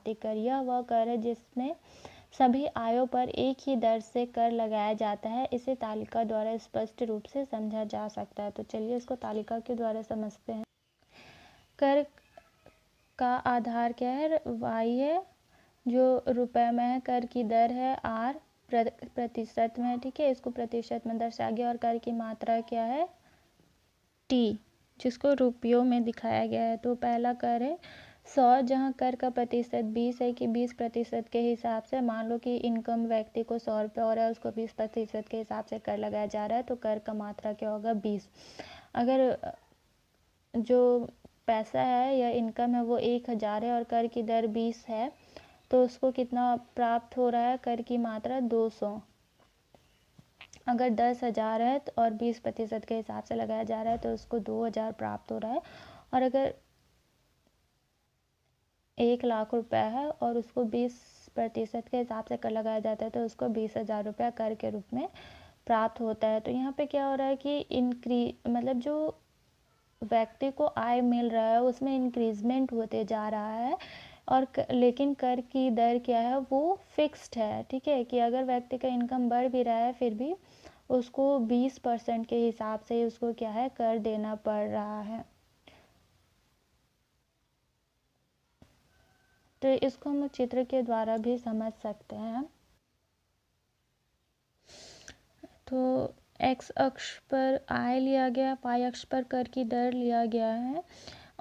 अनुपातिक कर, यह वह कर है जिसमें सभी आयों पर एक ही दर से कर लगाया जाता है। इसे तालिका द्वारा स्पष्ट रूप से समझा जा सकता है। तो चलिए इसको तालिका के द्वारा समझते हैं। कर का आधार क्या है? वाई है, जो रुपए में है। कर की दर है आर, प्रतिशत में है, ठीक है, इसको प्रतिशत में दर्शाया गया। और कर की मात्रा क्या है? टी, जिसको रुपयों में दिखाया गया है। तो पहला कर है 100, जहाँ कर का प्रतिशत 20 है कि 20% के हिसाब से, मान लो कि इनकम व्यक्ति को 100 रुपये और है, उसको 20% के हिसाब से कर लगाया जा रहा है, तो कर का मात्रा क्या होगा? 20। अगर जो पैसा है या इनकम है वो 1000 है और कर की दर 20 है, तो उसको कितना प्राप्त हो रहा है? कर की मात्रा 200। अगर 10,000 है और 20% के हिसाब से लगाया जा रहा है तो उसको 2000 प्राप्त हो रहा है। और अगर 1,00,000 रुपया है और उसको 20% के हिसाब से कर लगाया जाता है तो उसको 20,000 रुपया कर के रूप में प्राप्त होता है। तो यहाँ पे क्या हो रहा है कि मतलब जो व्यक्ति को आय मिल रहा है उसमें इंक्रीजमेंट होते जा रहा है। और लेकिन कर की दर क्या है? वो फिक्स्ड है, ठीक है, कि अगर व्यक्ति का इनकम बढ़ भी रहा है फिर भी उसको 20% के हिसाब से उसको क्या है? कर देना पड़ रहा है। तो इसको हम चित्र के द्वारा भी समझ सकते हैं। तो एक्स अक्ष पर आय लिया गया, वाई अक्ष पर कर की दर लिया गया है।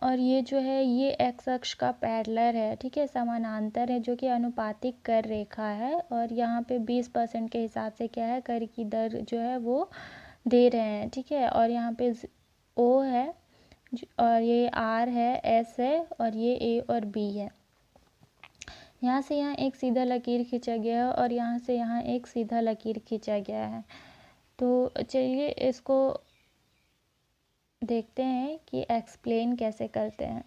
और ये जो है ये एक्स अक्ष का पैरेलल है, ठीक है, समानांतर है, जो कि अनुपातिक कर रेखा है। और यहाँ पे 20% के हिसाब से क्या है? कर की दर जो है वो दे रहे हैं, ठीक है। और यहाँ पे ओ है और ये आर है, एस है और ये ए और बी है। यहाँ से यहाँ एक सीधा लकीर खींचा गया है और यहाँ से यहाँ एक सीधा लकीर खींचा गया है। तो चलिए इसको देखते हैं कि एक्सप्लेन कैसे करते हैं।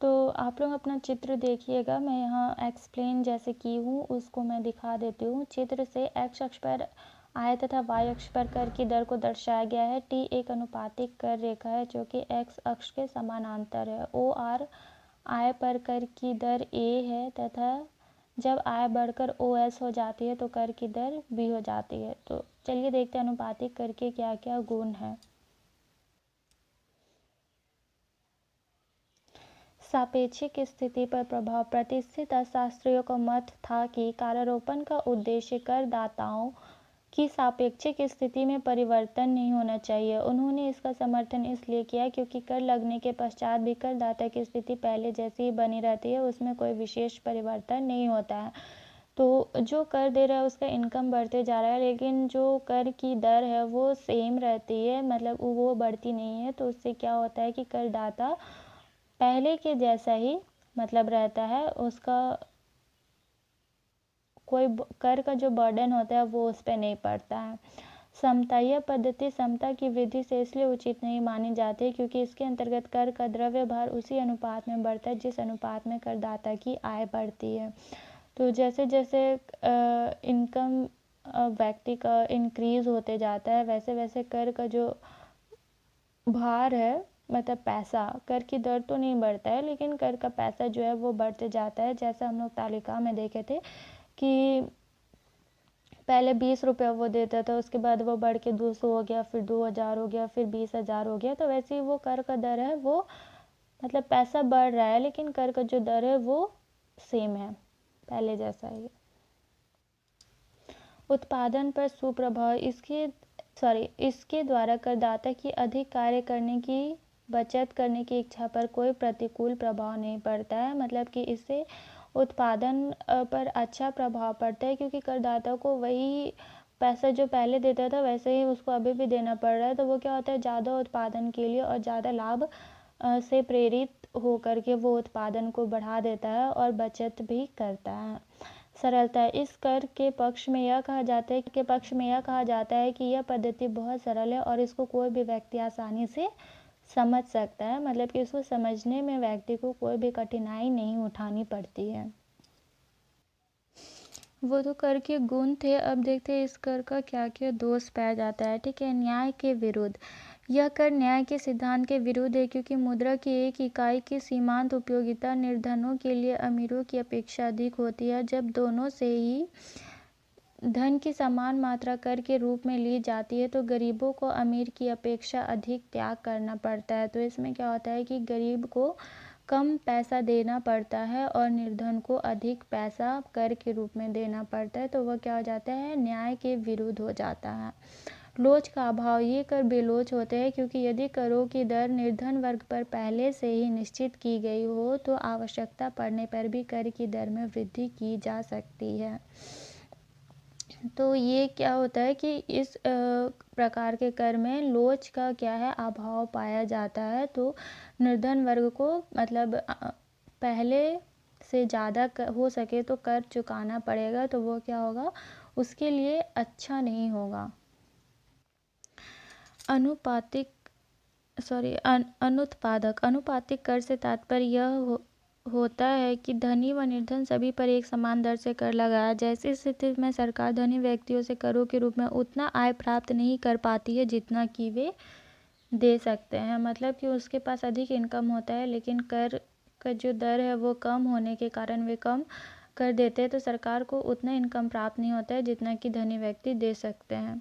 तो आप लोग अपना चित्र देखिएगा, मैं यहाँ एक्सप्लेन जैसे की हूँ उसको मैं दिखा देती हूँ। चित्र से एक्स अक्ष पर आय तथा वाई अक्ष पर कर की दर को दर्शाया गया है। टी एक अनुपातिक कर रेखा है जो कि एक्स अक्ष के समानांतर है। ओ आर आय पर कर की दर ए है तथा जब आय बढ़कर ओ एस हो जाती है तो कर की दर बी हो जाती है। तो चलिए देखते हैं अनुपातिक कर के क्या क्या गुण है। सापेक्षिक स्थिति पर प्रभाव। प्रतिष्ठित अर्थशास्त्रियों का मत था कि करारोपण का उद्देश्य करदाताओं की सापेक्षिक स्थिति में परिवर्तन नहीं होना चाहिए। उन्होंने इसका समर्थन इसलिए किया क्योंकि कर लगने के पश्चात भी करदाता की स्थिति पहले जैसी ही बनी रहती है, उसमें कोई विशेष परिवर्तन नहीं होता है। तो जो कर दे रहा है उसका इनकम बढ़ते जा रहा है, लेकिन जो कर की दर है वो सेम रहती है, मतलब वो बढ़ती नहीं है। तो उससे क्या होता है कि करदाता पहले के जैसा ही मतलब रहता है, उसका कोई कर का जो बर्डन होता है वो उस पर नहीं पड़ता है। समता, यह पद्धति समता की विधि से इसलिए उचित नहीं मानी जाती क्योंकि इसके अंतर्गत कर का द्रव्य भार उसी अनुपात में बढ़ता है जिस अनुपात में करदाता की आय बढ़ती है। तो जैसे जैसे इनकम व्यक्ति का इंक्रीज होते जाता है वैसे वैसे कर का जो भार है, मतलब पैसा, कर की दर तो नहीं बढ़ता है लेकिन कर का पैसा जो है वो बढ़ते जाता है। जैसा हम लोग तालिका में देखे थे कि पहले 20 रुपये वो देता था, उसके बाद वो बढ़ के 200 हो गया, फिर 2000 हो गया, फिर 20,000 हो गया। तो वैसे ही वो कर का दर है वो, मतलब पैसा बढ़ रहा है लेकिन कर का जो दर है वो सेम है, पहले जैसा ही। उत्पादन पर सुप्रभाव। इसके द्वारा करदाता की अधिक कार्य करने की, बचत करने की इच्छा पर कोई प्रतिकूल प्रभाव नहीं पड़ता है। मतलब कि इससे उत्पादन पर अच्छा प्रभाव पड़ता है क्योंकि करदाता को वही पैसा जो पहले देता था वैसे ही उसको अभी भी देना पड़ रहा है। तो वो क्या होता है, ज़्यादा उत्पादन के लिए और ज़्यादा लाभ से प्रेरित होकर के वो उत्पादन को बढ़ा देता है और बचत भी करता है। सरलता, इस कर के पक्ष में यह कहा जाता है कि यह पद्धति बहुत सरल है और इसको कोई भी व्यक्ति आसानी से समझ सकता है। मतलब कि इसको समझने में व्यक्ति को कोई भी कठिनाई नहीं उठानी पड़ती है। वो तो कर के गुण थे, अब देखते हैं इस कर का क्या क्या दोष पाया जाता है। ठीक है, न्याय के विरुद्ध। यह कर न्याय के सिद्धांत के विरुद्ध है, क्योंकि मुद्रा की एक इकाई की सीमांत उपयोगिता निर्धनों के लिए अमीरों की अपेक्षा अधिक होती है। जब दोनों से ही धन की समान मात्रा कर के रूप में ली जाती है तो गरीबों को अमीर की अपेक्षा अधिक त्याग करना पड़ता है। तो इसमें क्या होता है कि गरीब को कम पैसा देना पड़ता है और निर्धन को अधिक पैसा कर के रूप में देना पड़ता है, तो वह क्या हो जाता है, न्याय के विरुद्ध हो जाता है। लोच का अभाव, ये कर बेलोच होते हैं क्योंकि यदि करों की दर निर्धन वर्ग पर पहले से ही निश्चित की गई हो तो आवश्यकता पड़ने पर भी कर की दर में वृद्धि की जा सकती है। तो ये क्या होता है कि इस प्रकार के कर में लोच का क्या है, अभाव पाया जाता है। तो निर्धन वर्ग को मतलब पहले से ज़्यादा हो सके तो कर चुकाना पड़ेगा, तो वो क्या होगा, उसके लिए अच्छा नहीं होगा। अनुपातिक कर से तात्पर्य यह होता है कि धनी व निर्धन सभी पर एक समान दर से कर लगाया जाए। ऐसी स्थिति में सरकार धनी व्यक्तियों से करों के रूप में उतना आय प्राप्त नहीं कर पाती है जितना कि वे दे सकते हैं। मतलब कि उसके पास अधिक इनकम होता है लेकिन कर का जो दर है वो कम होने के कारण वे कम कर देते हैं, तो सरकार को उतना इनकम प्राप्त नहीं होता है जितना कि धनी व्यक्ति दे सकते हैं।